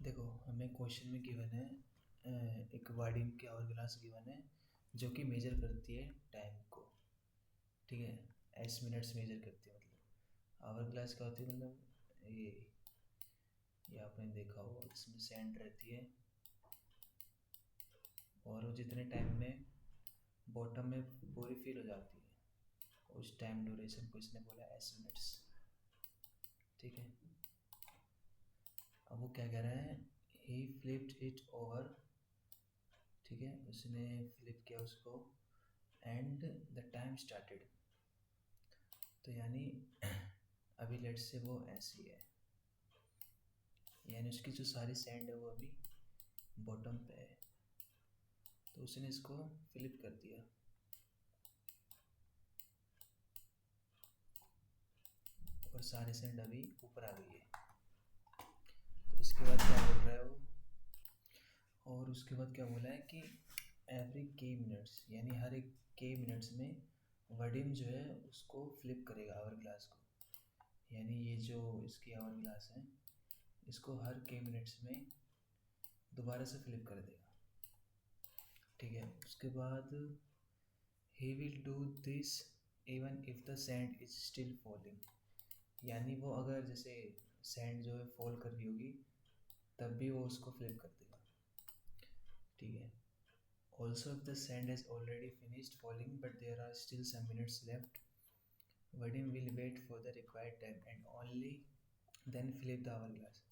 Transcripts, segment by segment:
देखो, हमें क्वेश्चन में गिवन है एक वार्डियम की आवर ग्लास गिवन है जो कि मेजर करती है टाइम को। ठीक है, एस मिनट्स मेजर करती है। मतलब आवर ग्लास क्या होती है, मतलब ये आपने देखा होगा, इसमें सैंड रहती है और वो जितने टाइम में बॉटम में पूरी फिल हो जाती है उस टाइम ड्यूरेशन को इसने बोला एस मिनट्स। ठीक है, अब वो क्या कह रहा है, ही फ्लिप्ड इट ओवर। ठीक है, उसने फ्लिप किया उसको एंड द टाइम स्टार्टेड। तो यानी अभी लेट से वो ऐसी है, यानी उसकी जो सारी सैंड है वो अभी बॉटम पे है, तो उसने इसको फ्लिप कर दिया और सारी सैंड अभी ऊपर आ गई है। तो इसके बाद क्या बोल रहा है वो, और उसके बाद क्या बोला है कि एवरी के मिनट्स, यानी हर एक के मिनट्स में वडिम जो है उसको फ्लिप करेगा आवर ग्लास को। यानी ये जो इसकी आवर ग्लास है इसको हर के मिनट्स में दोबारा से फ्लिप कर देगा। ठीक है, उसके बाद he will do this even if the sand is still falling. यानी वो अगर जैसे सैंड जो है फॉल कर रही होगी तब भी वो उसको फ्लिप कर देगा। ठीक है, also if the sand has already finished falling but there are still some minutes left, Vadim will wait for the required time and only then flip the hourglass.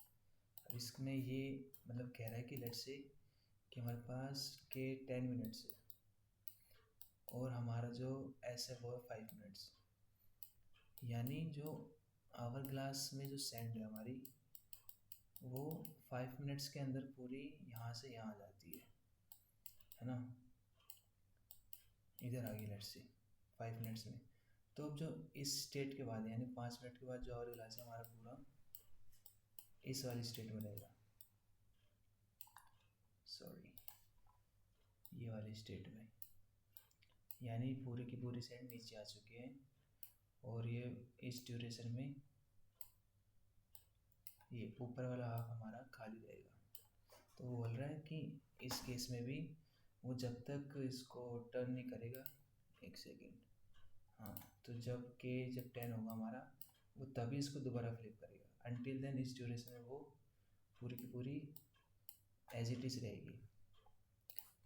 अब इसमें ये मतलब कह रहा है कि लेट्स से कि हमारे पास के 10 मिनट्स है और हमारा जो एस है वो है 5 मिनट्स। यानी जो आवर ग्लास में जो सैंड है हमारी वो 5 मिनट्स के अंदर पूरी यहाँ से यहाँ आ जाती है ना, इधर आ गई लेट्स से 5 मिनट्स में। तो अब जो इस स्टेट के बाद यानी 5 मिनट के बाद जो आवर ग्लास है हमारा पूरा इस वाली स्टेट में रहेगा, सॉरी ये वाली स्टेट में, यानी पूरी की पूरी सैंड नीचे आ चुकी है और ये इस ड्यूरेशन में ये ऊपर वाला हाफ हमारा खाली रहेगा। तो वो बोल रहा है कि इस केस में भी वो जब तक इसको टर्न नहीं करेगा, एक सेकेंड, हाँ, तो जब 10 होगा हमारा वो तभी इसको दोबारा फ्लिप करेगा। अनटिल देन इस ड्यूरेशन में वो पूरी की पूरी एज इट इज़ रहेगी।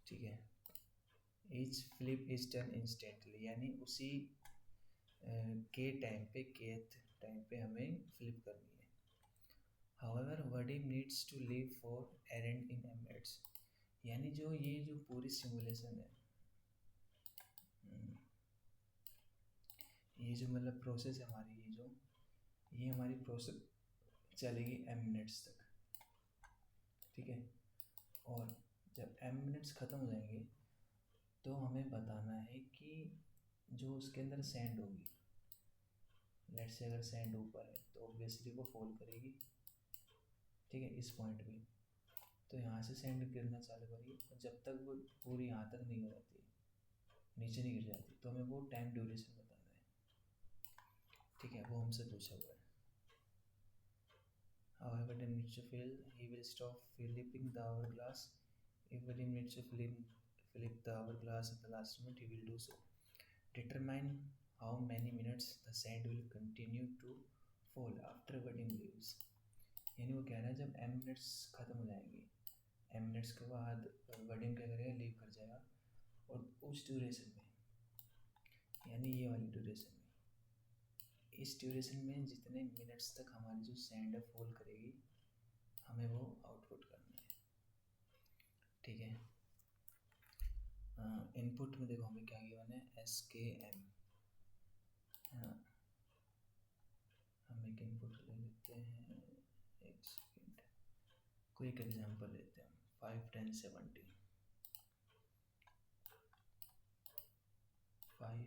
ठीक है, each flip is done instantly, यानी उसी के टाइम पे टाइम पे हमें फ्लिप करनी है। However Vadim needs to leave for errand in Emirates. यानी जो ये जो पूरी सिमुलेशन है, ये जो मतलब प्रोसेस है हमारी, ये हमारी प्रोसेस चलेगी एम मिनट्स तक। ठीक है, और जब एम मिनट्स ख़त्म हो जाएंगे तो हमें बताना है कि जो उसके अंदर सैंड होगी, लेट से अगर सैंड ऊपर है तो ऑब्वियसली वो फॉल करेगी। ठीक है, इस पॉइंट पे तो यहाँ से सैंड गिरना चालू करेगी और जब तक वो पूरी यहाँ तक नहीं हो जाती, नीचे नहीं गिर जाती, तो हमें वो टाइम ड्यूरेशन बताना है। ठीक है, वो हमसे पूछा हुआ है। However, the needs to fill, he will stop flipping the hourglass. If he needs to flip the hourglass at the last minute, he will do so. Determine how many minutes the sand will continue to fall after wedding leaves. यानी वो कह रहा है जब m minutes ख़त्म हो जाएंगे, m minutes के बाद वेडिंग क्या करेगा, लीव कर जाएगा और उस ड्यूरेशन में, यानी ये वाली ड्यूरेशन में, इस ड्यूरेशन में जितने मिनट्स तक हमारी जो सैंड है फॉल करेगी हमें वो आउटपुट करना है। ठीक है, इनपुट में देखो हमें क्या गिवन है, एस के एम है ना। हम एक इनपुट ले लेते हैं, एक सेकेंड, कोई एक एग्जांपल लेते हैं हम, 5 10 70, 5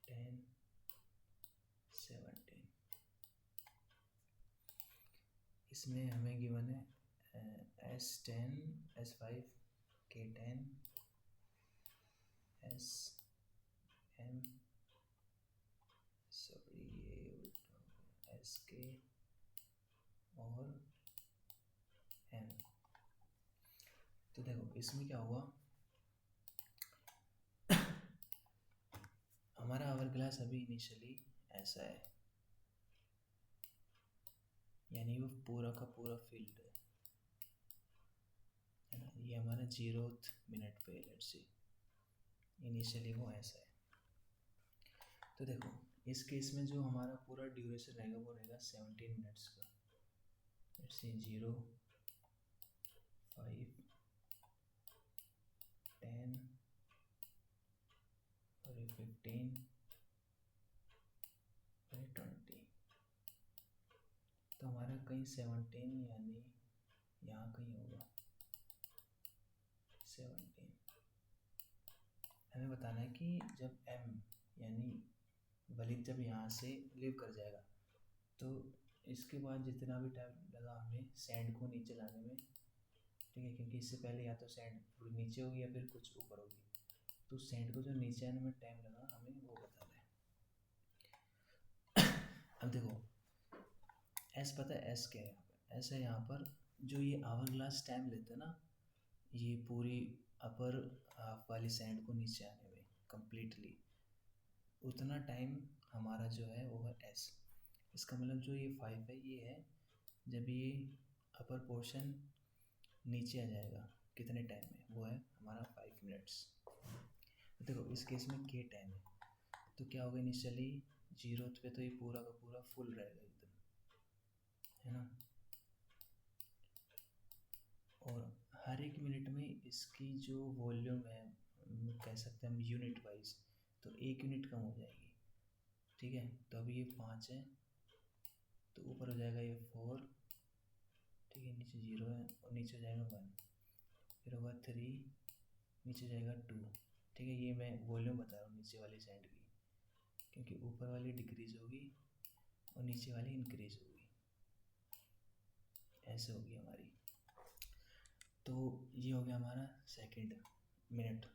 10 70। इसमें हमें गिवन है S10 S5 K10 S M, sorry ये एस के और इसमें क्या हुआ, हमारा आवर ग्लास अभी इनिशियली ऐसा है, यानी वो पूरा का पूरा फील्ड है ना, ये हमारा 0th मिनट पे लेट्स सी इनिशियली वो ऐसा है। तो देखो इस केस में जो हमारा पूरा ड्यूरेशन रहेगा वो रहेगा 17 मिनट्स का। लेट्स सी 0, 5, 10 और 15 और 20। तो हमारा कहीं 17 यानी यहाँ कहीं होगा 17। हमें बताना है कि जब m यानी वलिद जब यहाँ से लीव कर जाएगा तो इसके बाद जितना भी टाइम लगा हमें सैंड को नीचे लाने में, ठीक है, क्योंकि इससे पहले या तो सैंड थोड़ी नीचे होगी या फिर कुछ ऊपर होगी, तो सैंड को जो नीचे आने में टाइम लगा हमें वो बताना है। अब देखो एस पता है एस क्या है, यहाँ पर एस है यहाँ पर जो ये आवर ग्लास टाइम लेते हैं ना, ये पूरी अपर हाफ वाली सैंड को नीचे आने में कम्प्लीटली, उतना टाइम हमारा जो है वो है एस। इसका मतलब जो ये 5 है ये है जब ये अपर पोर्शन नीचे आ जाएगा कितने टाइम में, वो है हमारा 5 मिनट्स। तो देखो इस केस में के टाइम है, तो क्या होगा इनिशियली 0th पे तो ये पूरा का पूरा फुल रहेगा एकदम, है ना, और हर एक मिनट में इसकी जो वॉल्यूम है कह सकते हैं हम यूनिट वाइज, तो 1 यूनिट कम हो जाएगी, ठीक है। तो अभी ये 5 है तो ऊपर हो जाएगा ये 4, ठीक है, नीचे 0 है और नीचे हो जाएगा 1, फिर होगा 3, नीचे जाएगा 2, ठीक है। ये मैं वॉल्यूम बता रहा हूँ नीचे वाली साइड की, क्योंकि ऊपर वाली डिक्रीज होगी और नीचे वाली इंक्रीज होगी, ऐसे होगी हमारी। तो ये हो गया हमारा सेकंड मिनट।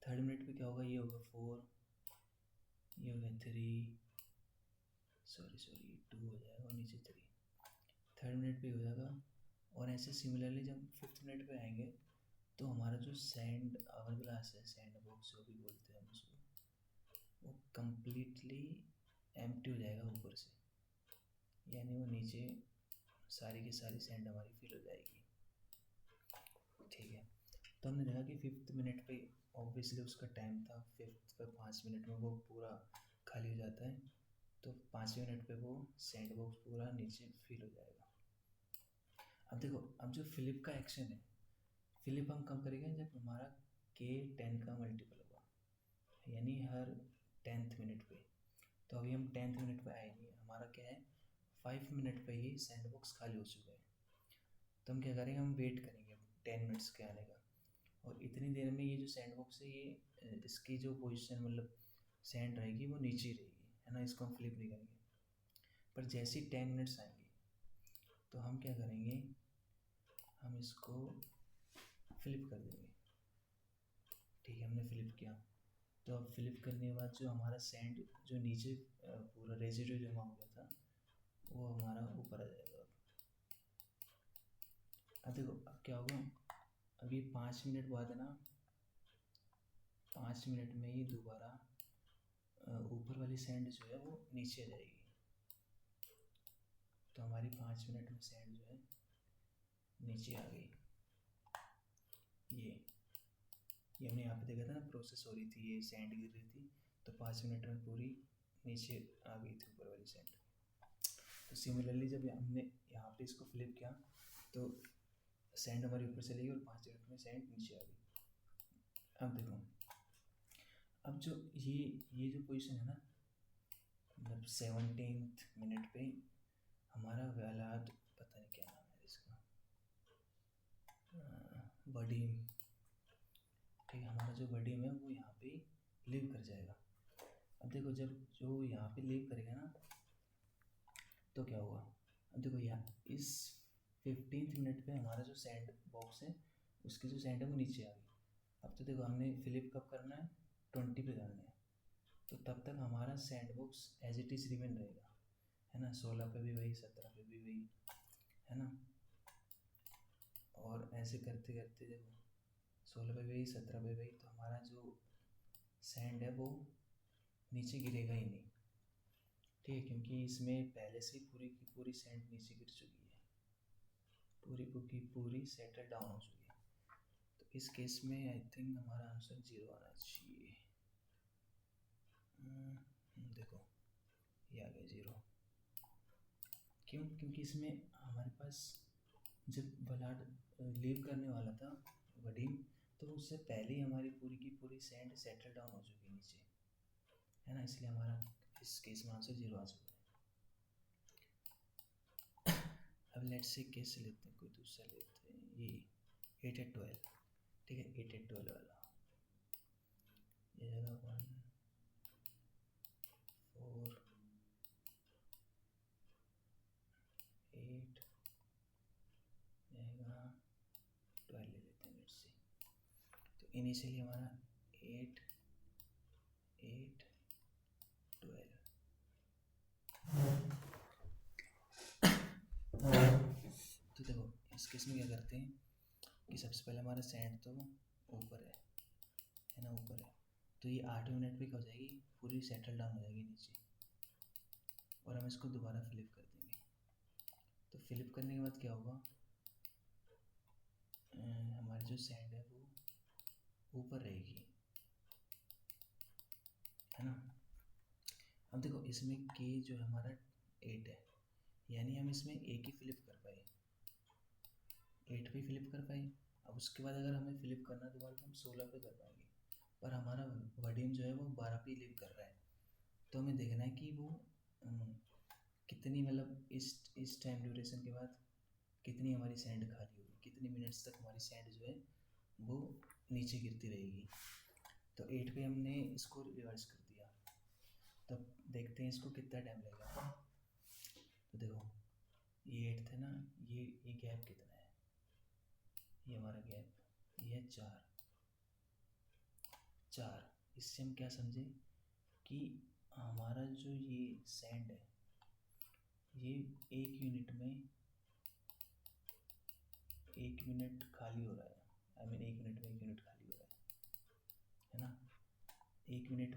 थर्ड मिनट पे क्या होगा, ये होगा 4, ये हो गया 3, सॉरी 2 हो जाएगा और नीचे 3, थर्ड मिनट पे हो जाएगा। और ऐसे सिमिलरली जब फिफ्थ मिनट पे आएंगे तो हमारा जो सैंड आवर ग्लास है, सैंड बॉक्स जो भी बोलते हैं हम उसको, वो कम्प्लीटली एम्प्टी हो जाएगा ऊपर से, यानी वो नीचे सारी की सारी सैंड हमारी फिल हो जाएगी, ठीक है। तो हमने देखा कि फिफ्थ मिनट पे ऑब्वियसली उसका टाइम था, फिफ्थ पे 5 मिनट में वो पूरा खाली हो जाता है, तो 5 मिनट पे वो सैंड बॉक्स पूरा नीचे फिल हो जाएगा। अब देखो अब जो फिलिप का एक्शन है, फिलिप हम कब करेंगे जब हमारा के 10 का मल्टीपल होगा, यानी हर 10th मिनट पे। तो अभी हम 10th मिनट पे आए नहीं, हमारा क्या है 5 मिनट पे ही सैंड बॉक्स खाली हो चुका है। तो हम क्या करेंगे, हम वेट करेंगे 10 मिनट्स के आने का, और इतनी देर में ये जो सैंड बॉक्स है ये इसकी जो पोजीशन मतलब सैंड रहेगी वो नीचे ही रहेगी, है ना, इसको हम फ्लिप नहीं करेंगे। पर जैसे ही 10 मिनट्स आएंगे तो हम क्या करेंगे, हम इसको फ्लिप कर देंगे, ठीक है। हमने फ्लिप किया, तो अब फ्लिप करने के बाद जो हमारा सैंड जो नीचे पूरा रेजिड्यू जमा हो गया था वो हमारा ऊपर आ जाएगा। अब देखो अब क्या होगा, अभी 5 मिनट बाद है ना, 5 मिनट में ही दोबारा ऊपर वाली सैंड जो है वो नीचे आ जाएगी। तो हमारी 5 मिनट में सैंड जो है नीचे आ गई। ये हमने यहाँ पे देखा था ना, प्रोसेस हो रही थी, ये सैंड गिर रही थी, तो 5 मिनट में पूरी नीचे आ गई थी ऊपर वाली सैंड। तो सिमिलरली जब हमने यहाँ पे इसको फ्लिप किया तो सैंड हमारी ऊपर चली गई और 5 मिनट में सैंड नीचे आ गई। अब देखो अब जो ये जो पोजीशन है ना, मतलब 17th मिनट पे हमारा वेलाद, पता नहीं क्या नाम है इसका, बडीम, ठीक है, हमारा जो बडीम है वो यहाँ पे लीव कर जाएगा। अब देखो जब जो यहाँ पे लीव करेगा ना तो क्या हुआ, अब देखो यहाँ इस 15th मिनट पे हमारा जो सैंड बॉक्स है उसकी जो सैंड है वो नीचे आ गई। अब तो देखो हमने फ्लिप कब करना है, 20 पे करना है, तो तब तक हमारा sand box as it is remain रहेगा, है ना, 16 पे भी वही, 17 पे भी वही, है ना। और ऐसे करते करते देखो 16 पे भी 17 पे भी, तो हमारा जो सैंड है वो नीचे गिरेगा ही नहीं। ठीक है, क्योंकि इसमें पहले से पूरी की पूरी सैंड नीचे गिर चुकी है, पूरी की पूरी सेटल डाउन हो चुकी है। तो इस केस में आई थिंक हमारा आंसर 0 आना चाहिए। देखो ये आ गया 0। क्यों? क्योंकि इसमें हमारे पास जब वलाड लीव करने वाला था वडीम, तो उससे पहले ही हमारी पूरी की पूरी सैंड सेटल डाउन हो चुकी नीचे, है ना, इसलिए हमारा इस केस में आंसर 0 आ चुका है। अब लेट्स से केस लेते हैं, कोई दूसरा लेते हैं, ये 8 8 12। ठीक है, 8 8 12 वाला, ये जगह 1 4 8 जाएगा 12 ले लेते हैं लेट्स से। तो इनिशियली हमारा 8 8 12। तो देखो इस केस में क्या करते हैं कि सबसे पहले हमारा सैंड तो ऊपर है ना, ऊपर है, तो ये 8 मिनट पे क्या हो जाएगी, पूरी सेटल डाउन हो जाएगी नीचे, और हम इसको दोबारा फिलिप कर देंगे। तो फिलिप करने के बाद क्या होगा, हमारी जो सैंड है वो ऊपर रहेगी, है ना। अब देखो इसमें के जो हमारा 8 है, यानी हम इसमें एक ही फिलिप कर पाए, 8 पे फिलिप कर पाए। अब उसके बाद अगर हमें फिलिप करना दोबारा तो हम 16 पे कर पाएंगे, पर हमारा वडीम जो है वो 12 पे लिव कर रहा है। तो हमें देखना है कि वो कितनी, मतलब इस टाइम ड्यूरेशन के बाद कितनी हमारी सैंड खाली होगी, कितनी मिनट्स तक हमारी सैंड जो है वो नीचे गिरती रहेगी। तो 8 पे हमने इसको रिवर्स कर दिया, तब देखते हैं इसको कितना टाइम लगेगा। तो देखो ये 8 थे ना, ये गैप कितना है, ये हमारा गैप, ये है 4। इससे हम क्या समझे कि हमारा जो ये सैंड है ये 1 मिनट खाली हो रहा है, आई मीन 1 मिनट में 1 मिनट खाली हो रहा है ना। 1 मिनट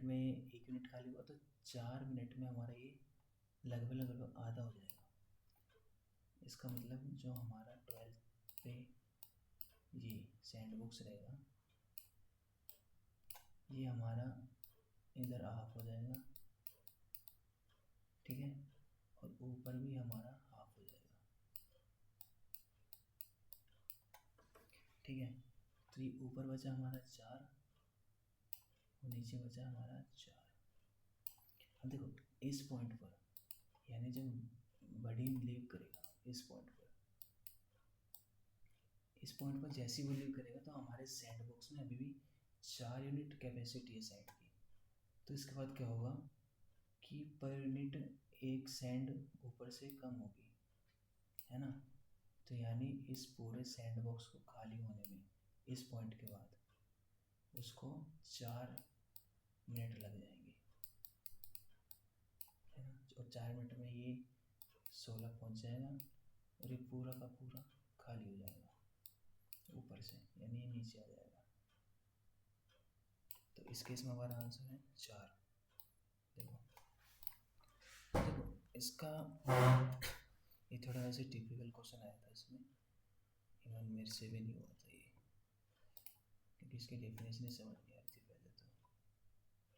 खाली हुआ तो 4 मिनट में हमारा ये लगभग आधा हो जाएगा। इसका मतलब जो हमारा 12 पे ये सैंड बॉक्स रहेगा, ये हमारा इधर हाफ हो जाएगा, ठीक है, और ऊपर भी हमारा हाफ हो जाएगा, ठीक है। तो ये ऊपर बचा हमारा 4 और नीचे बचा हमारा 4। अब देखो इस पॉइंट पर, यानी जब वडीम लीव करेगा इस पॉइंट पर जैसे ही वो लीव करेगा तो हमारे सैंड बॉक्स में अभी भी 4 यूनिट कैपेसिटी है सैंड की। तो इसके बाद क्या होगा कि पर यूनिट एक सैंड ऊपर से कम होगी, है ना। तो यानी इस पूरे सैंड बॉक्स को खाली होने में इस पॉइंट के बाद उसको 4 मिनट लग जाएंगे, है ना। और 4 मिनट में ये 16 पहुंच जाएगा और ये पूरा का पूरा खाली हो जाएगा ऊपर से, यानी ये नीचे आ जाएगा। तो इस केस में हमारा आंसर है 4। देखो इसका ये थोड़ा ऐसे टिपिकल क्वेश्चन आया था, इसमें इवन मेरे से भी नहीं हुआ था ये, क्योंकि इसकी डेफिनेशन ही समझ नहीं आ रही थी पहले।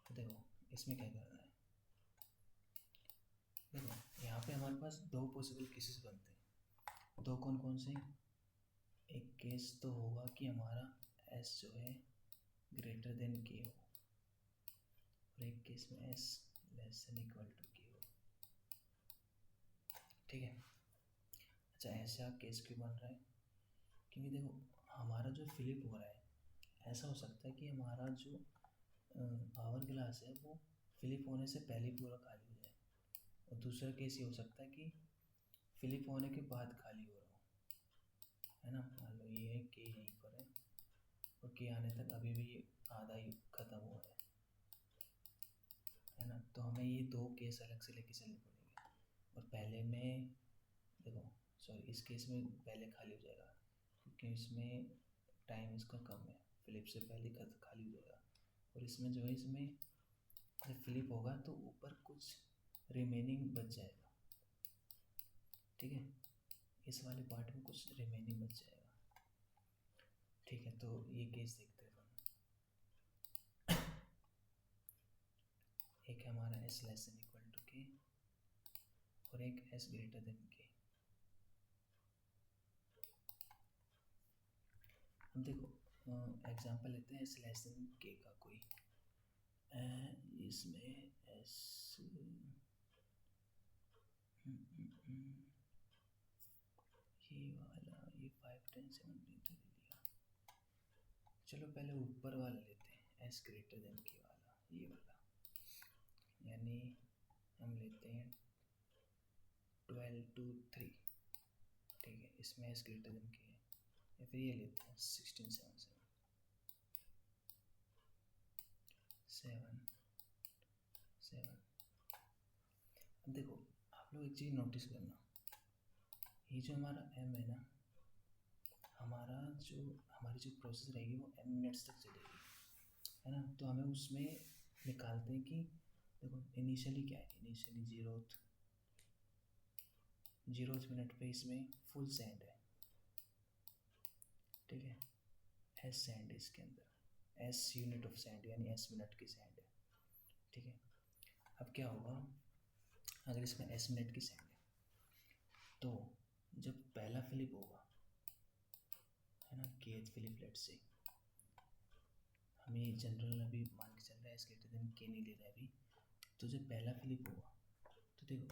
तो देखो इसमें क्या करना है, देखो यहाँ पे हमारे पास 2 पॉसिबल केसेस बनते हैं। 2 कौन कौन से, एक केस तो होगा कि हमारा s जो है ग्रेटर देन k हो, और एक केस में s less than equal to k हो, ठीक है। अच्छा ऐसा केस क्यों बन रहा है, क्योंकि देखो हमारा जो फिलिप हो रहा है, ऐसा हो सकता है कि हमारा जो आवर ग्लास है वो फिलिप होने से पहले पूरा खाली हो जाए, और दूसरा केस ये हो सकता है कि फिलिप होने के बाद खाली हो रहा हो, है ना। मान लो ये है के यहीं पर है और के आने तक अभी भी आधा ही ख़त्म हुआ है ना। तो हमें ये 2 केस अलग से लेके चलने पड़ेंगे, और पहले में देखो सॉरी इस केस में पहले खाली हो जाएगा क्योंकि इसमें टाइम इसका कम है, फ्लिप से पहले खाली हो जाएगा। और इसमें जो है, इसमें जब फ्लिप होगा तो ऊपर कुछ रिमेनिंग बच जाएगा, ठीक है, इस वाले पार्ट में कुछ रिमेनिंग बच जाएगा, ठीक है। तो ये केस देखते हैं अपन। एक है हमारा s less than equal to k और एक s ग्रेटर देन के। अब देखो एग्जांपल लेते हैं s लेस देन के का कोई, इसमें s ये वाला, ये 5 10 17 तो ले लिया। चलो पहले ऊपर वाला लेते हैं, s ग्रेटर देन के वाला, ये वाला, यानी हम लेते हैं 12 to 3, ठीक है, इसमें s ग्रेटर देन के है। या फिर ये लेते हैं 16 7 7 7। अब देखो आप लोग एक चीज़ नोटिस करना, ये जो हमारा m है ना, हमारी जो प्रोसेस रहेगी वो m मिनट्स तक चलेगी, है ना। तो हमें उसमें निकालते हैं कि देखो इनिशियली क्या है, इनिशियली जीरोथ मिनट पे इसमें फुल सैंड है, ठीक है, s सैंड है इसके अंदर, s यूनिट ऑफ सैंड यानी s मिनट की सैंड है, ठीक है। अब क्या होगा, अगर इसमें s मिनट की सैंड है तो जब पहला फ्लिप होगा, है ना, केथ फ्लिप लेट से, हमें जनरल अभी मान के चल रहा है s ग्रेटर देन के नहीं ले रहा है अभी, तो जब पहला फ्लिप होगा तो देखो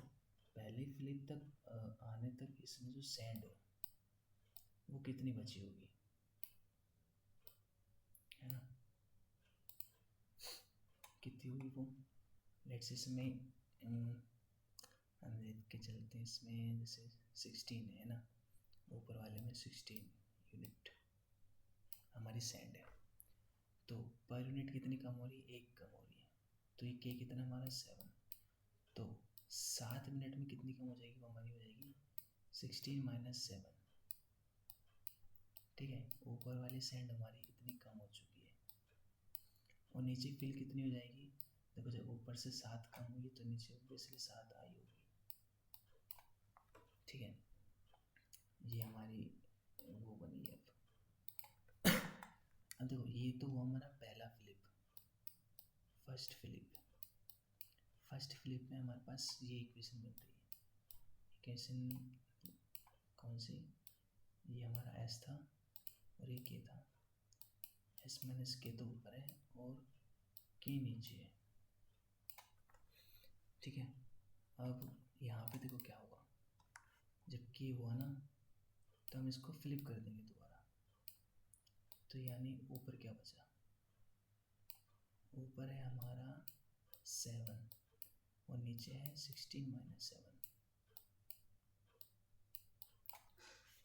पहले फ्लिप तक आने तक इसमें जो सैंड है वो कितनी बची होगी, है ना, कितनी होगी वो, लेट्स इसमें हम देख के चलते हैं, इसमें जैसे 16 है ना, ऊपर वाले में 16 यूनिट हमारी सैंड है, तो पर यूनिट कितनी कम हो रही है, 1 कम हो रही है, तो ये के कितना हमारा 7, तो 7 मिनट में कितनी कम हो जाएगी, वो हमारी हो जाएगी 16 माइनस 7, ठीक है। ऊपर वाली सैंड हमारी इतनी कम हो चुकी है, और नीचे फिल कितनी हो जाएगी, देखो जब ऊपर से 7 कम हुई तो नीचे ऑब्वियसली 7 आई होगी, ठीक है। ये हमारी वो बनी है। अब देखो ये तो हुआ हमारा पहला फ्लिप, फर्स्ट फ्लिप में हमारे पास ये इक्वेशन बन रही है, इक्वेशन कौन सी, ये हमारा s था और ये k था, s माइनस के तो ऊपर है और k नीचे है, ठीक है। अब यहाँ पे देखो क्या होगा, जब k हुआ ना तो हम इसको फ्लिप कर देंगे दोबारा, तो यानी ऊपर क्या बचा, ऊपर है हमारा 7 और नीचे है 16 माइनस 7,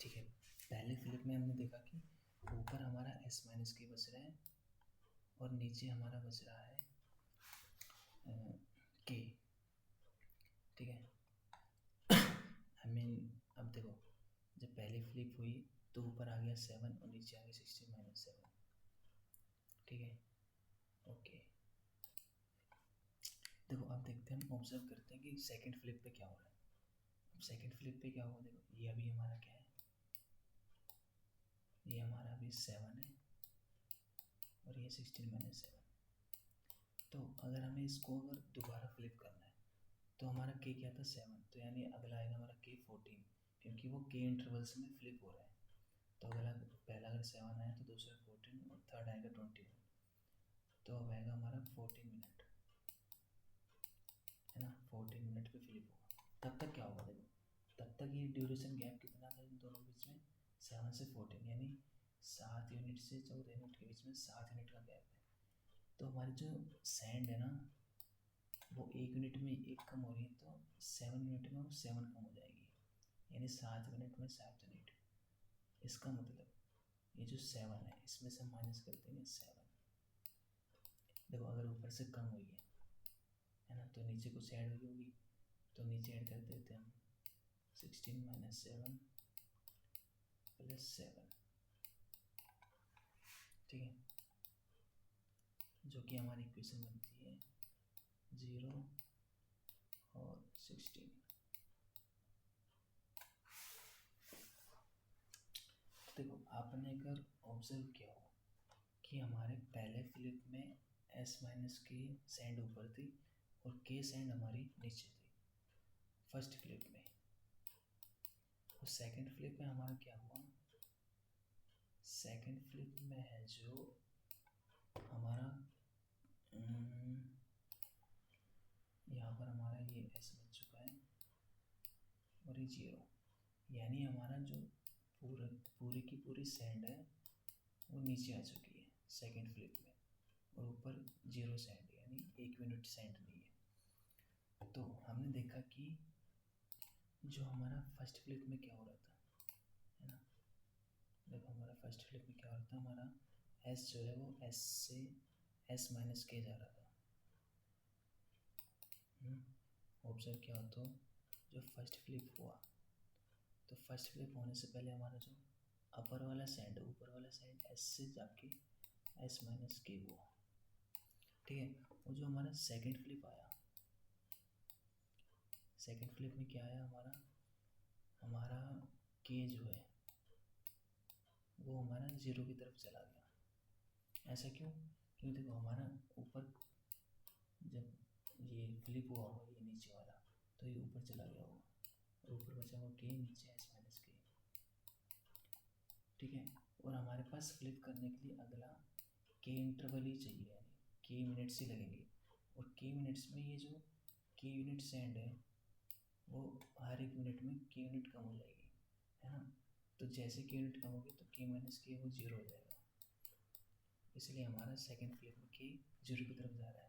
ठीक है। पहले फ्लिप में हमने देखा कि ऊपर हमारा s माइनस के बच रहा है और नीचे हमारा बच रहा है k, ठीक है। अब देखो जब पहली फ्लिप हुई तो ऊपर आ गया 7 और नीचे आ गया 16 माइनस 7, ठीक है, ओके। देखो अब देखते हैं, हम ऑब्जर्व करते हैं कि सेकंड फ्लिप पे क्या हो रहा है। अब सेकंड फ्लिप पे क्या होगा, देखो ये अभी हमारा क्या है, ये हमारा अभी 7 है और ये 16 माइनस 7, तो अगर हमें इसको अगर दोबारा फ्लिप करना है तो हमारा k क्या था 7, तो यानी अगला आएगा हमारा k 14, क्योंकि वो k इंटरवल्स में फ्लिप हो रहा है, तो अगला पहला अगर 7 आया तो दूसरा 14 और थर्ड आएगा 21, तो अब आएगा हमारा 14 मिनट, है ना, 14 मिनट पे फ्लिप होगा। तब तक क्या होगा, देखो तब तक ये ड्यूरेशन गैप कितना था इन दोनों बीच में, 7 से 14, यानी 7 यूनिट से 14 यूनिट के बीच में 7 यूनिट का गैप है, तो हमारी जो सैंड है ना वो 1 यूनिट में 1 कम हो रही है, तो 7 यूनिट में वो 7 कम हो जाएगी, यानी 7 यूनिट में 7 यूनिट। इसका मतलब ये जो 7 है इसमें से माइनस कर देंगे 7, देखो अगर ऊपर से कम हुई है ना, तो नीचे कुछ ऐड हुई होगी, तो नीचे ऐड कर देते हैं हम 16 माइनस 7 प्लस 7, ठीक है। जो कि हमारी इक्वेशन बनती है 0 और 16। देखो आपने अगर ऑब्जर्व किया हो कि हमारे पहले फ्लिप में s माइनस के सेंड ऊपर थी और k सेंड हमारी नीचे थी फर्स्ट फ्लिप में, और सेकंड फ्लिप में हमारा क्या हुआ, सेकंड फ्लिप में है जो हमारा यहाँ पर हमारा ये s बन चुका है और ये 0, यानी हमारा जो पूरी की पूरी सेंड है वो नीचे आ चुकी है सेकंड फ्लिप में, और ऊपर 0 सेंड यानी 1 यूनिट सेंड नहीं है। तो हमने देखा कि जो हमारा फर्स्ट फ्लिप में क्या हो रहा था, है ना, देखो हमारा फर्स्ट फ्लिप में क्या हो रहा था, हमारा s जो है वो s से s माइनस के जा रहा था। ऑब्जर्व किया हो तो जो फर्स्ट फ्लिप हुआ, तो फर्स्ट फ्लिप होने से पहले हमारा जो अपर वाला सेंड है, ऊपर वाला सेंड s से जाके s माइनस के हुआ, ठीक है। और जो हमारा सेकंड फ्लिप आया, सेकंड फ्लिप में क्या आया, हमारा k जो है वो हमारा 0 की तरफ चला गया। ऐसा क्यों? क्योंकि देखो हमारा ऊपर जब ये फ्लिप हुआ होगा ये नीचे वाला, तो ये ऊपर चला गया होगा और ऊपर बचा हुआ k, नीचे s माइनस के, ठीक है। और हमारे पास फ्लिप करने के लिए अगला k इंटरवल ही चाहिए, यानी k मिनट्स ही लगेंगे, और k मिनट्स में ये जो k यूनिट सेंड है वो हर एक मिनट में k यूनिट कम हो जाएगी, है ना। तो जैसे k यूनिट कम होगी तो k माइनस के वो 0 हो जाएगा, इसलिए हमारा सेकंड फ्लिप में k 0 की तरफ जा रहा है।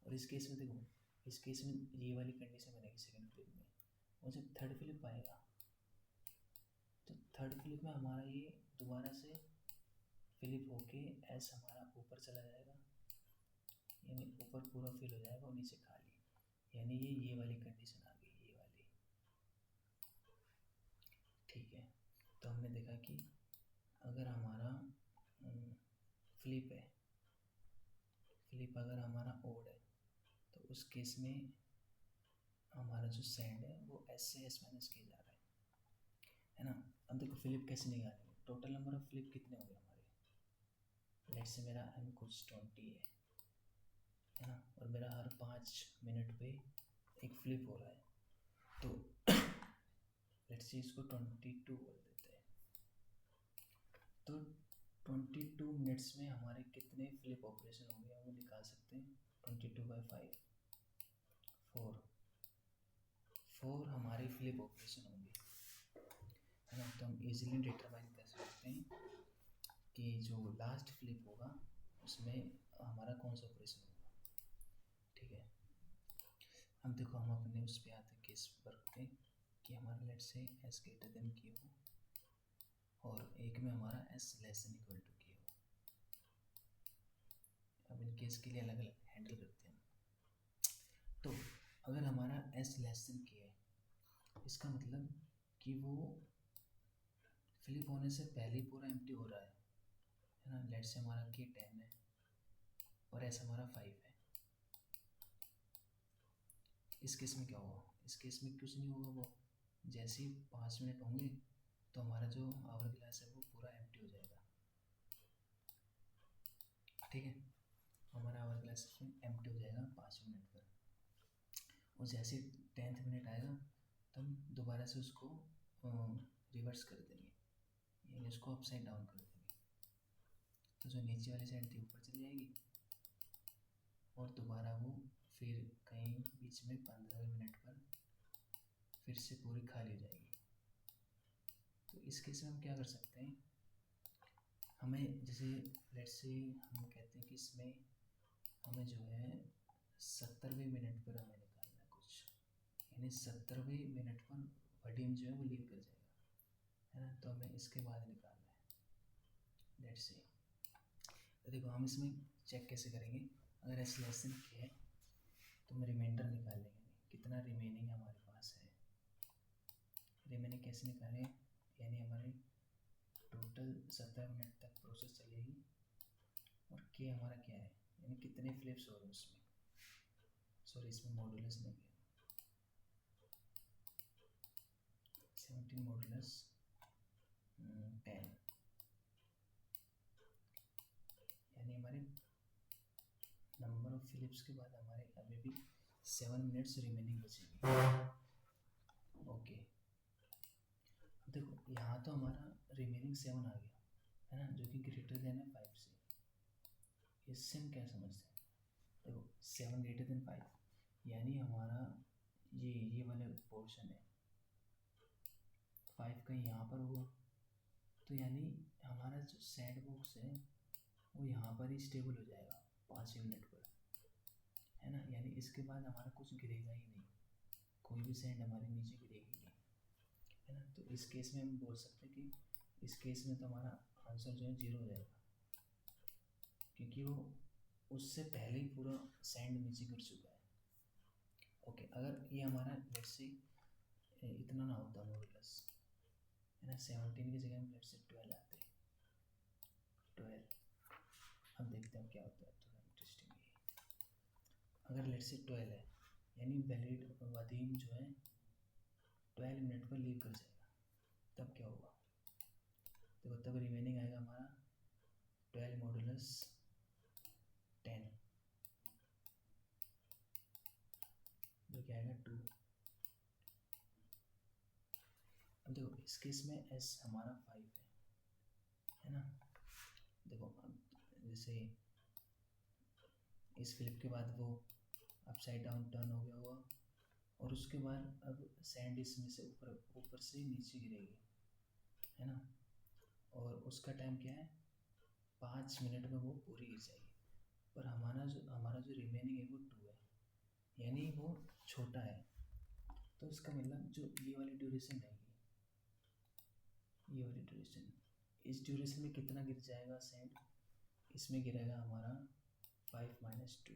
और इस केस में देखो, इस केस में ये वाली कंडीशन बनेगी सेकंड फ्लिप में, और जब थर्ड फ्लिप आएगा तो थर्ड फ्लिप में हमारा ये दोबारा से फ्लिप होके s हमारा ऊपर चला जाएगा, यानी ऊपर पूरा फिल हो जाएगा और नीचे खाली, यानी ये वाली कंडीशन आ गई, ये वाली, ठीक है। तो हमने देखा कि अगर हमारा फ्लिप है, फ्लिप अगर हमारा ओड है तो उस केस में हमारा जो सेंड है वो s से s माइनस के जा रहा है ना। अब देखो फ्लिप कैसे निकालेंगे, टोटल नंबर ऑफ फ्लिप कितने हो गए हमारे, लेट्स से मेरा m कुछ 20 है ना, और मेरा हर 5 मिनट पे एक फ्लिप हो रहा है, तो लेट्स से इसको 22 बोल देते हैं। तो 22 मिनट्स में हमारे कितने फ्लिप ऑपरेशन होंगे हम वो निकाल सकते हैं, 22/5 4 हमारे फ्लिप ऑपरेशन होंगे, है ना। तो हम इजीली डिटरमाइन कर सकते हैं कि जो लास्ट फ्लिप होगा उसमें हमारा कौन सा ऑपरेशन होगा, ठीक है। अब देखो हम अपने उस पे आते हैं केस वर्क पे कि हमारा लेट से s ग्रेटर देन k हो और एक में हमारा s less than equal to k हो। अब इन केस के लिए अलग अलग हैंडल करते हैं। तो अगर हमारा s लेस देन k है, इसका मतलब कि वो फ्लिप होने से पहले ही पूरा एम्प्टी हो रहा है ना। लेट से हमारा k 10 है और s हमारा 5 है। इस केस में क्या होगा, इस केस में कुछ नहीं होगा, वो जैसे ही 5 मिनट होंगे तो हमारा जो आवर ग्लास है वो पूरा एम्प्टी हो जाएगा, ठीक है। हमारा आवर ग्लास एम्प्टी हो जाएगा 5 मिनट पर, और जैसे 10th मिनट आएगा तो हम दोबारा से उसको रिवर्स कर देंगे, यानी उसको अपसाइड डाउन कर देंगे, तो जो नीचे वाली साइड थी ऊपर चली जाएगी और दोबारा वो फिर कहीं बीच में 15वें मिनट पर फिर से पूरी खाली हो जाएगी। तो इस केस में हम क्या कर सकते हैं, हमें जैसे लेट्स से हम कहते हैं कि इसमें हमें जो है 70वें मिनट पर हमें निकालना है कुछ, यानी 70वें मिनट पर वडीम जो है वो लीव कर जाएगा, है ना। तो हमें इसके बाद निकालना है लेट्स से। तो देखो हम इसमें चेक कैसे करेंगे, अगर s लेस देन k है तो हम रिमाइंडर निकालेंगे, कितना रिमेनिंग हमारे पास है, रिमेनिंग कैसे निकालें, यानी हमारे टोटल 17 मिनट तक प्रोसेस चलेगी और k हमारा क्या है यानी कितने फ्लिप्स हो रहे हैं उसमें, सॉरी इसमें मॉडुलस नहीं है, 17 मॉडुलस 10, यानी हमारे नंबर ऑफ फिलिप्स के बाद हमारे अभी भी 7 मिनट्स रिमेनिंग बचेंगे। ओके, अब देखो यहाँ तो हमारा रिमेनिंग 7 आ गया है ना, जो कि ग्रेटर देन है 5 से। इससे हम क्या समझते हैं, देखो 7 ग्रेटर देन 5 यानी हमारा ये वाला पोर्शन है 5 कहीं यहाँ पर होगा, तो यानी हमारा जो सैंड बॉक्स है वो यहाँ पर ही स्टेबल हो जाएगा 5 मिनट पर, है ना। यानी इसके बाद हमारा कुछ गिरेगा ही नहीं, कोई भी सैंड हमारे नीचे गिरेगी नहीं, है ना। तो इस केस में हम बोल सकते हैं कि इस केस में तो हमारा आंसर जो है 0 हो जाएगा, क्योंकि वो उससे पहले ही पूरा सैंड नीचे गिर चुका है। ओके, अगर ये हमारा लेट्स से इतना ना होता मॉडुलस, है ना, 17 की जगह हम लेट्स से 12 आते, 12। अब देखते हैं क्या होता है, थोड़ा इंटरेस्टिंग है। अगर लेट्स से 12 है यानी वैलिड वदीम जो है 12 मिनट पर लीव कर जाएगा, तब क्या होगा, देखो तब रिमेनिंग आएगा हमारा 12 मॉडुलस 10, जो क्या आएगा 2। अब देखो इस केस में s हमारा 5 है ना। देखो अब जैसे इस फ्लिप के बाद वो अपसाइड डाउन टर्न हो गया होगा, और उसके बाद अब सैंड इसमें से ऊपर से नीचे गिरेगी, है ना, और उसका टाइम क्या है 5 मिनट में वो पूरी गिर जाएगी। पर हमारा जो रिमेनिंग है वो 2 है, यानी वो छोटा है, तो इसका मतलब जो ये वाली ड्यूरेशन रहेगी, ये वाली ड्यूरेशन, इस ड्यूरेशन में कितना गिर जाएगा सैंड, इसमें गिरेगा हमारा 5 - 2,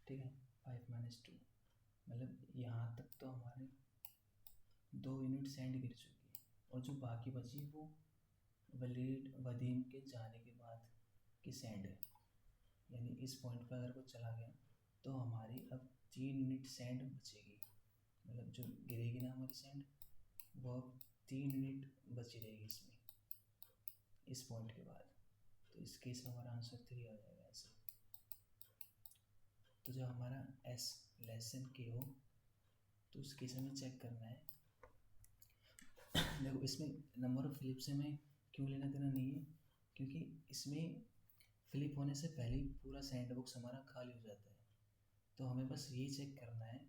ठीक है, 5 - 2 मतलब यहाँ तक तो हमारे 2 यूनिट सैंड गिर चुकी है, और जो बाकी बची वो वलीद वदीम के जाने के बाद की सैंड है। यानी इस पॉइंट पर अगर वो चला गया तो हमारी अब 3 यूनिट सैंड बचेगी, मतलब जो गिरेगी ना हमारी सैंड वो अब 3 यूनिट बची रहेगी इसमें, इस पॉइंट के बाद। तो इस केस में हमारा आंसर 3 आ जाएगा ऐसे। तो जब हमारा s लेसन के हो तो उस केस में चेक करना है, देखो इसमें नंबर ऑफ फ्लिप से हमें क्यों लेना देना नहीं है, क्योंकि इसमें फ्लिप होने से पहले ही पूरा सैंड बॉक्स हमारा खाली हो जाता है। तो हमें बस ये चेक करना है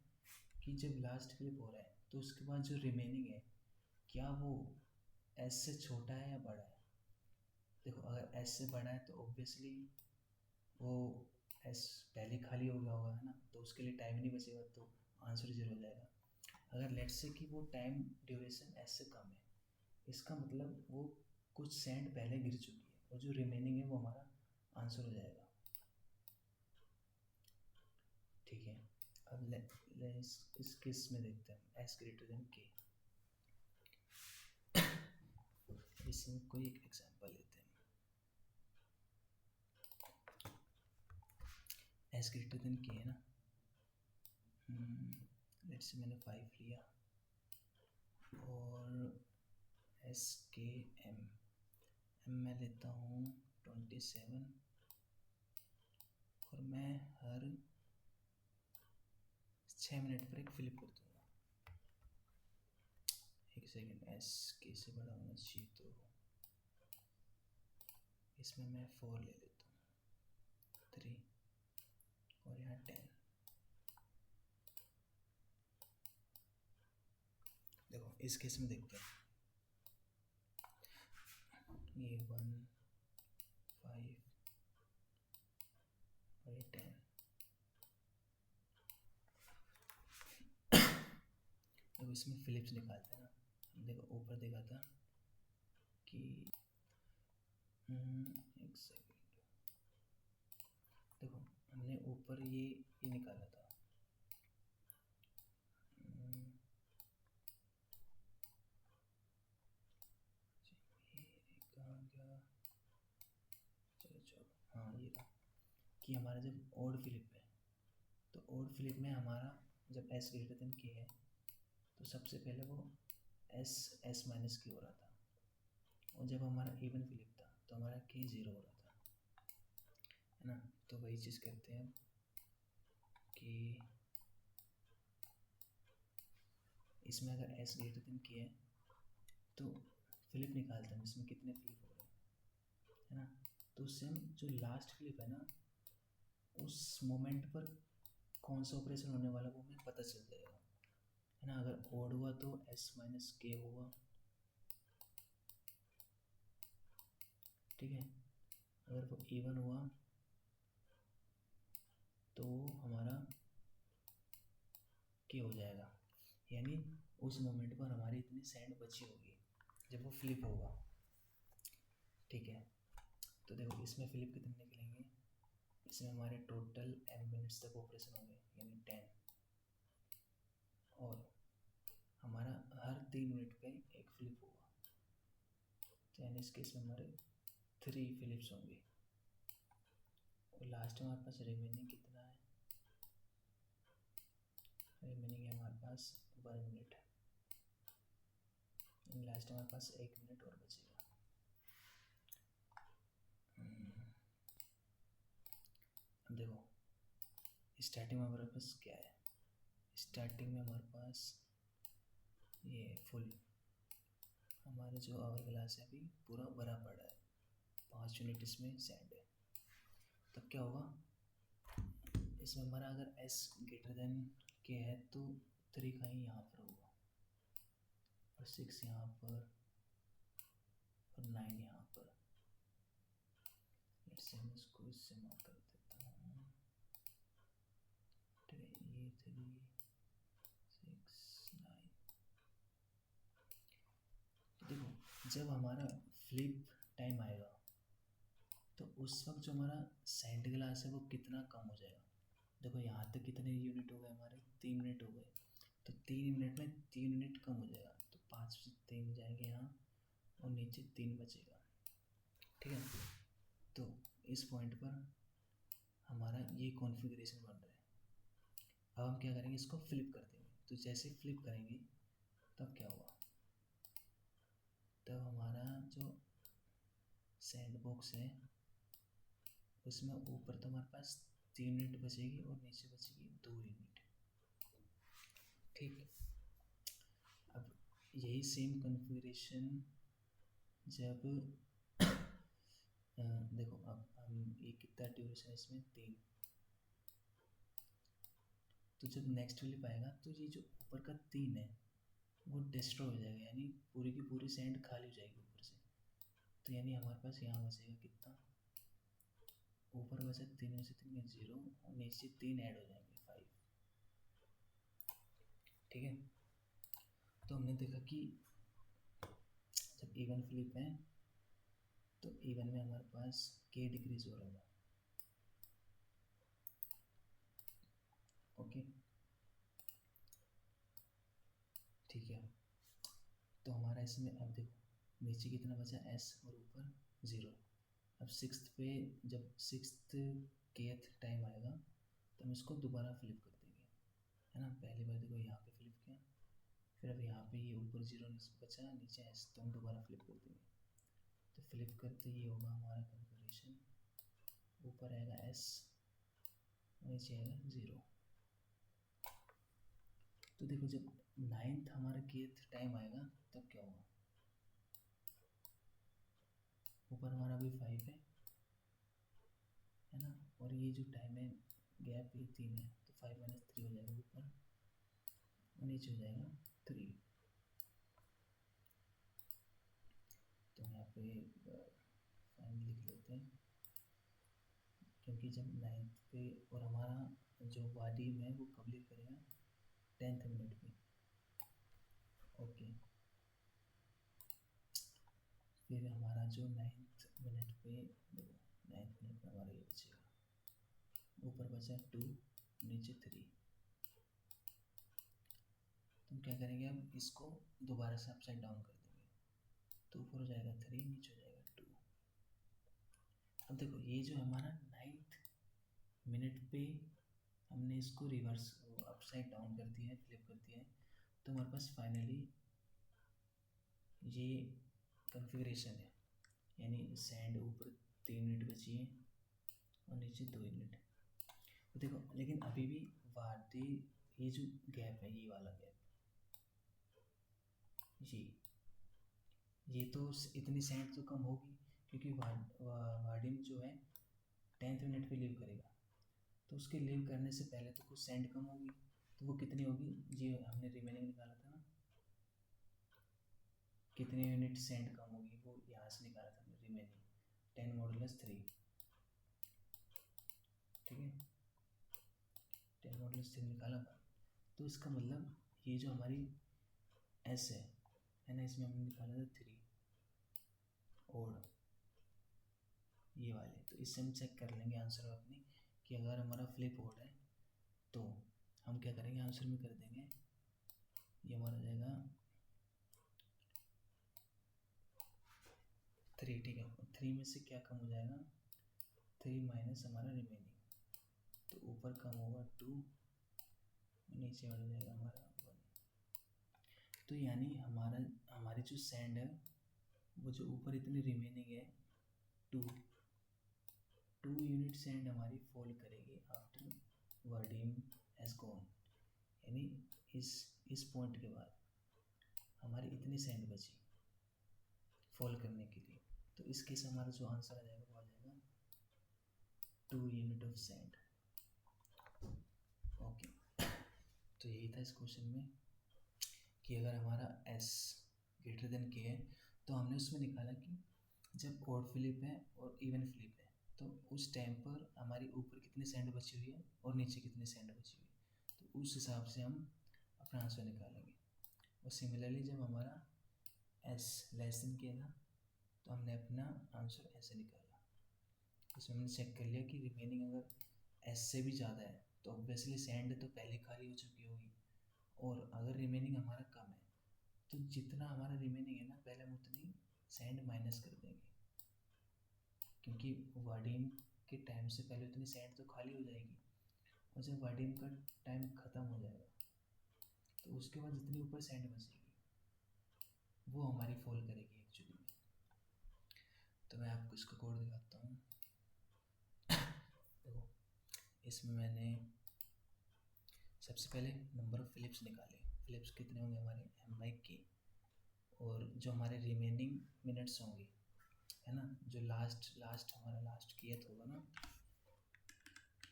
कि जब लास्ट फ्लिप हो रहा है तो उसके बाद जो रिमेनिंग है क्या वो s से छोटा है या बड़ा है। देखो अगर s से बड़ा है तो ऑब्वियसली वो s पहले खाली हो गया होगा, है ना, तो उसके लिए टाइम नहीं बचेगा, तो आंसर 0 हो जाएगा। अगर लेट्स से कि वो टाइम ड्यूरेशन s से कम है, इसका मतलब वो कुछ सैंड पहले गिर चुकी है, और जो रिमेनिंग है वो हमारा आंसर हो जाएगा, ठीक है। अब इस केस में देखते हैं s ग्रेटर देन k, इसमें कोई एक एग्जांपल लेते हैं, s ग्रेटर देन k है ना, लेट्स से मैंने 5 लिया और s k m मैं लेता हूँ 27, और मैं हर 6 मिनट पर एक फ्लिप कर दूँगा। एक सेकेंड, s k से बड़ा होना चाहिए, तो इसमें मैं 4 ले लेता हूँ, 3 और यहाँ 10। देखो इस केस में देखते हैं, ये 1 5 और ये 10। अब इसमें फिलिप्स निकालते हैं ना, देखो ऊपर देखा था कि एक सेकेंड, देखो हमने ऊपर ये निकाला था, कि हमारा जब ओड फ्लिप है तो ओड फ्लिप में हमारा जब एस ग्रेटर देन के है तो सबसे पहले वो एस एस माइनस के हो रहा था, और जब हमारा इवन फ्लिप था तो हमारा के ज़ीरो हो रहा था, है ना। तो वही चीज़ करते हैं कि इसमें अगर एस ग्रेटर देन के है तो फ्लिप निकालते हैं इसमें कितने फ्लिप हो रहे हैं, है ना। तो उससे हम जो लास्ट फ्लिप है ना उस मोमेंट पर कौन सा ऑपरेशन होने वाला वो हमें पता चल जाएगा, है ना। अगर ओड हुआ तो एस माइनस के होगा, ठीक है। अगर वो इवन हुआ तो हमारा के हो जाएगा, यानी उस मोमेंट पर हमारी इतनी सैंड बची होगी जब वो फ्लिप होगा, ठीक है। तो देखो इसमें फ्लिप कितने निकलेंगे, इसमें हमारे टोटल m मिनट्स तक ऑपरेशन होंगे यानी 10, और हमारा हर 3 मिनट पे एक फ्लिप होगा, तो यानी इस केस में हमारे 3 फ्लिप्स होंगे, और लास्ट में हमारे पास रिमेनिंग कितना है, रिमेनिंग है हमारे पास 1 मिनट, लास्ट में हमारे पास 1 मिनट और बचेगा। अब देखो स्टार्टिंग में हमारे पास क्या है, स्टार्टिंग में हमारे पास ये फुल हमारा जो आवर ग्लास है अभी पूरा भरा पड़ा है, 5 यूनिट इसमें सैंड है। तब क्या होगा, इसमें हमारा अगर एस ग्रेटर देन के है तो 3 का ही यहाँ पर होगा, और 6 यहाँ पर, और 9 यहाँ पर। इससे मैं इसको इससे मार्क कर देता हूँ, ठीक है। ये 3 6 9। देखो जब हमारा फ्लिप टाइम आएगा तो उस वक्त जो हमारा सैंड ग्लास है वो कितना कम हो जाएगा। देखो यहाँ तक कितने यूनिट हो गए हमारे, 3 मिनट हो गए, तो 3 मिनट में 3 यूनिट कम हो जाएगा, तो 5 से 3 जाएंगे यहाँ, और नीचे 3 बचेगा, ठीक है। तो इस पॉइंट पर हमारा ये कॉन्फ़िगरेशन बन रहा है। अब हम क्या करेंगे, इसको फ्लिप कर देंगे, तो जैसे फ्लिप करेंगे तब क्या हुआ, तब हमारा जो सैंड बॉक्स है उसमें ऊपर तो हमारे पास 3 यूनिट बचेगी और नीचे बचेगी 2 यूनिट, ठीक। अब यही सेम कॉन्फ़िगरेशन जब देखो अब हम ये कितना ड्यूरेशन है इसमें 3, तो जब नेक्स्ट फ्लिप आएगा तो ये जो ऊपर का 3 है वो डिस्ट्रॉय हो जाएगा, यानी पूरी की पूरी सैंड खाली हो जाएगी ऊपर से। तो यानी हमारे पास यहाँ बचेगा कितना, ऊपर बचा 3 में से 3 0, और नीचे 3 ऐड हो जाएंगे 5, ठीक है। तो हमने देखा कि जब इवन फ्लिप है तो इवन में हमारे पास के डिक्रीज हो रहा है, ओके, ठीक है। तो हमारा इसमें अब देखो नीचे कितना बचा एस और ऊपर 0। अब सिक्स्थ पे जब सिक्स्थ केथ टाइम आएगा तो हम इसको दोबारा फ्लिप कर देंगे, है ना। पहली बार देखो यहाँ पे फ्लिप किया, फिर अब यहाँ पे ये ऊपर 0 बचा नीचे एस, तो हम दोबारा फ्लिप कर देंगे। तो फ्लिप करते ये होगा हमारा कन्फिगरेशन, ऊपर आएगा एस, नीचे आएगा 0। तो देखो जब 9th हमारा केथ टाइम आएगा तब क्या होगा, ऊपर हमारा अभी 5 है ना, और ये जो टाइम है गैप ये 3 है, तो 5 - 3 हो जाएगा ऊपर, और नीचे हो जाएगा 3। तो यहाँ पे 5 लिख लेते हैं, क्योंकि जब 9th पे, और हमारा जो वादिम है वो कब लिख करेगा 10th मिनट पे, ओके। फिर हमारा जो 9th मिनट पे, देखो 9th मिनट में हमारा ये बचेगा, ऊपर बचा 2 नीचे 3। तो क्या करेंगे, हम इसको दोबारा से अपसाइड डाउन कर देंगे, तो ऊपर हो जाएगा 3 नीचे हो जाएगा 2। अब देखो ये जो हमारा 9th मिनट पे हमने इसको रिवर्स अपसाइड डाउन कर दिया है, फ्लिप कर दिया है, तो हमारे पास फाइनली ये कॉन्फ़िगरेशन है। यानी सैंड ऊपर 3 यूनिट बची है और नीचे 2 यूनिट। तो देखो लेकिन अभी भी वादी ये जो गैप है, ये वाला गैप, ये तो इतनी सैंड तो कम होगी क्योंकि वार्डिन जो है 10th मिनट पे लीव करेगा, तो उसके लीव करने से पहले तो कुछ सैंड कम होगी। तो वो कितनी होगी, ये हमने रिमेनिंग निकाला था ना, कितने यूनिट सैंड कम होगी वो यहाँ से निकाला था हमने, रिमेनिंग 10 मॉडुलस 3, ठीक है, 10 मॉडुलस 3 निकाला था। तो इसका मतलब ये जो हमारी एस है ना, इसमें हमने निकाला था 3 और ये वाले। तो इससे हम चेक कर लेंगे आंसर अपनी कि अगर हमारा फ्लिप ओड है तो हम क्या करेंगे, आंसर में कर देंगे, ये हमारा जाएगा 3, ठीक है। 3 में से क्या कम हो जाएगा, 3 माइनस हमारा रिमेनिंग, तो ऊपर कम होगा 2, नीचे बढ़ जाएगा हमारा 1। तो यानी हमारी जो सैंड है वो जो ऊपर इतनी रिमेनिंग है 2 यूनिट सैंड हमारी फॉल करेगी आफ्टर वार्डिन हैज गॉन, यानी इस पॉइंट के बाद हमारी इतनी सैंड बची फॉल करने के लिए। तो इस केस हमारा जो आंसर आ जाएगा वो आ जाएगा 2 यूनिट ऑफ सैंड। ओके, तो यही था इस क्वेश्चन में कि अगर हमारा s ग्रेटर देन k है तो हमने उसमें निकाला कि जब ऑड फ्लिप है और इवन फ्लिप है तो उस टाइम पर हमारी ऊपर कितनी सैंड बची हुई है और नीचे कितनी सैंड बची हुई है, तो उस हिसाब से हम अपना आंसर निकालेंगे। और सिमिलरली जब हमारा s लेस देन k था तो हमने अपना आंसर ऐसे निकाला। इसमें हमने चेक कर लिया कि रिमेनिंग अगर s से भी ज़्यादा है तो ऑब्वियसली सैंड तो पहले खाली हो चुकी होगी, और अगर रिमेनिंग हमारा कम है तो जितना हमारा रिमेनिंग है ना पहले हम उतनी सैंड माइनस कर देंगे, क्योंकि वार्डिन के टाइम से पहले उतनी सैंड तो खाली हो जाएगी, और जब वार्डिन का टाइम ख़त्म हो जाएगा तो उसके बाद जितनी ऊपर सैंड बचेगी वो हमारी फॉल करेगी एक्चुअली में। तो मैं आपको इसका कोड दिखाता हूँ। देखो इसमें मैंने सबसे पहले नंबर ऑफ फ्लिप्स निकाले, फ्लिप्स कितने होंगे हमारे m/k, और जो हमारे रिमेनिंग मिनट्स होंगे है ना, जो लास्ट हमारा लास्ट केथ होगा ना,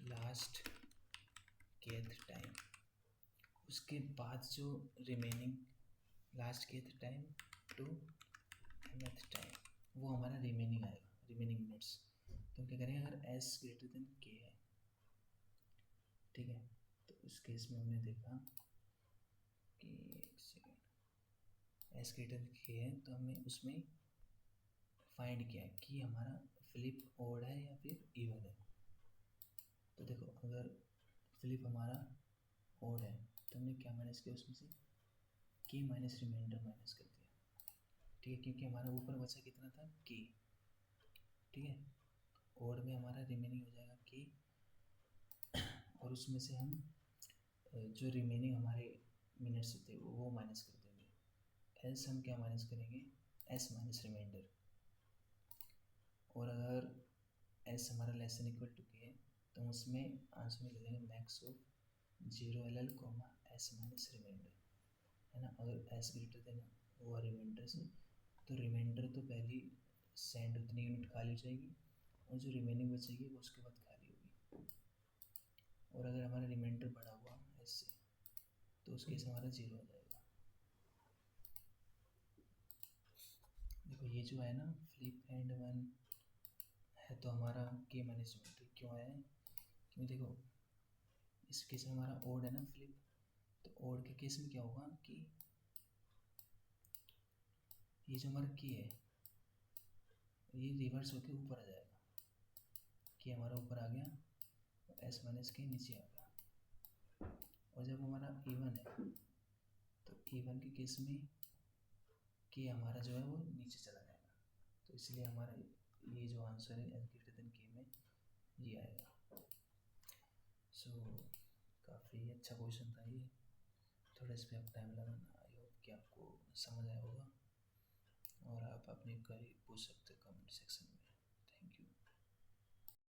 लास्ट केथ टाइम, उसके बाद जो remaining last kth time to mth time वो हमारा रिमेनिंग आएगा, रिमेनिंग मिनट्स। तो हम क्या करेंगे, अगर s ग्रेटर देन k है, ठीक है, तो उस केस में हमने देखा कि एक second, s greater then k है तो हमने उसमें फाइंड किया कि हमारा फ्लिप ओड है या फिर इवन है। तो देखो अगर फ्लिप हमारा ओड है तो हमने क्या माइनस किया, उसमें से k माइनस रिमाइंडर माइनस कर दिया, ठीक है, क्योंकि हमारा ऊपर बचा कितना था k, ठीक है, ओड में हमारा रिमेनिंग हो जाएगा k, और उसमें से हम जो रिमेनिंग हमारे मिनट्स थे वो माइनस कर देंगे, एल्स हम क्या माइनस करेंगे, s माइनस रिमाइंडर। और अगर s हमारा less than equal to k है तो हम उसमें आंसर में ले लेंगे max of 0 LL s minus reminder, है ना। अगर s ग्रेटर देन हुआ रिमाइंडर से तो रिमाइंडर तो पहली सैंड उतनी यूनिट खाली हो जाएगी और जो रिमेनिंग बचेगी वो उसके बाद खाली होगी। और अगर हमारा रिमाइंडर बढ़ा हुआ s से तो उस केस हमारा 0 हो जाएगा। देखो ये जो है ना फ्लिप एंड वन है तो हमारा k माइनस रिमाइंडर क्यों आया है, क्योंकि देखो इस केस में हमारा ओड है ना फ्लिप, तो ओड के केस में क्या होगा कि ये जो हमारा k है ये रिवर्स होके ऊपर आ जाएगा, k हमारा ऊपर आ गया और s माइनस के नीचे आ गया। और जब हमारा इवन है तो इवन के केस में k हमारा जो है वो नीचे चला जाएगा, तो इसलिए हमारा ये जो आंसर है s ग्रेटर देन k में ये आएगा। सो काफ़ी अच्छा क्वेश्चन था ये। थोड़ा इस पर आप टाइम लगाना, आई होप कि आपको समझ आया होगा और आप अपनी क्वेरी पूछ सकते हो कमेंट सेक्शन में। Thank you.